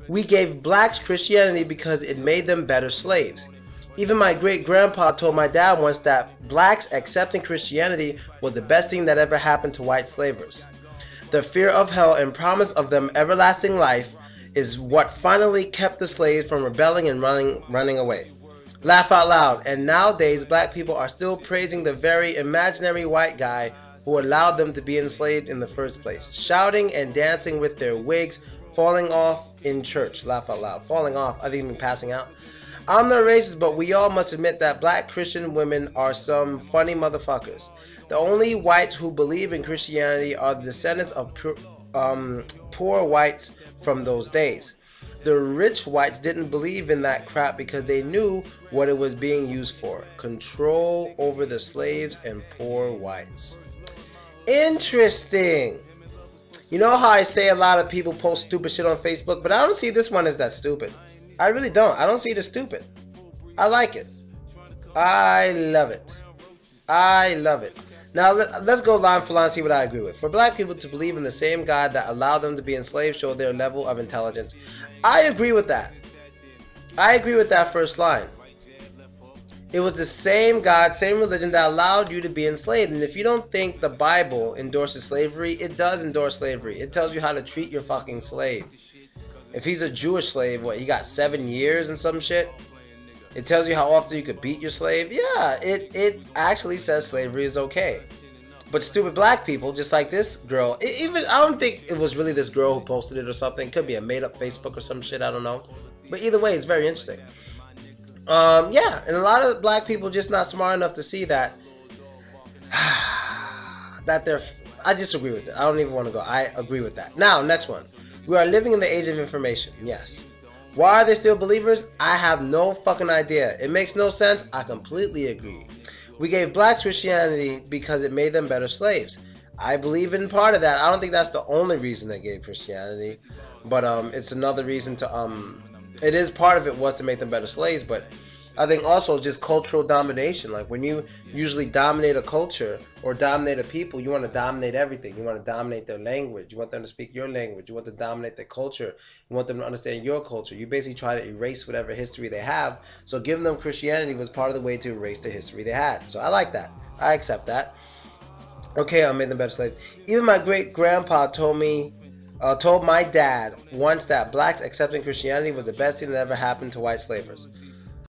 We gave blacks Christianity because it made them better slaves. Even my great-grandpa told my dad once that blacks accepting Christianity was the best thing that ever happened to white slavers. The fear of hell and promise of them everlasting life is what finally kept the slaves from rebelling and running away. Laugh out loud. And nowadays, black people are still praising the very imaginary white guy who allowed them to be enslaved in the first place, shouting and dancing with their wigs falling off in church. Laugh out loud. Falling off. I think even passing out. I'm not racist, but we all must admit that black Christian women are some funny motherfuckers. The only whites who believe in Christianity are the descendants of poor whites from those days. The rich whites didn't believe in that crap because they knew what it was being used for. Control over the slaves and poor whites. Interesting. You know how I say a lot of people post stupid shit on Facebook, but I don't see this one as that stupid. I really don't. I don't see it as stupid. I like it. I love it. I love it. Now, let's go line for line and see what I agree with. For black people to believe in the same God that allowed them to be enslaved showed their level of intelligence. I agree with that. I agree with that first line. It was the same God, same religion that allowed you to be enslaved. And if you don't think the Bible endorses slavery, it does endorse slavery. It tells you how to treat your fucking slave. If he's a Jewish slave, what, he got 7 years and some shit? It tells you how often you could beat your slave. Yeah, it actually says slavery is okay. But stupid black people, just like this girl, I don't think it was really this girl who posted it or something. It could be a made up Facebook or some shit, I don't know. But either way, it's very interesting. Yeah, and a lot of black people just not smart enough to see that, I disagree with it. I don't even want to go. I agree with that. Now, next one. We are living in the age of information. Yes. Why are they still believers? I have no fucking idea. It makes no sense. I completely agree. We gave blacks Christianity because it made them better slaves. I believe in part of that. I don't think that's the only reason they gave Christianity, but it's another reason to it is part of it was to make them better slaves, but I think also just cultural domination. Like when you usually dominate a culture or dominate a people, you want to dominate everything. You want to dominate their language. You want them to speak your language. You want to dominate their culture. You want them to understand your culture. You basically try to erase whatever history they have. So giving them Christianity was part of the way to erase the history they had. So I like that. I accept that. Okay, I made them better slaves. Even my great-grandpa told my dad once that blacks accepting Christianity was the best thing that ever happened to white slavers.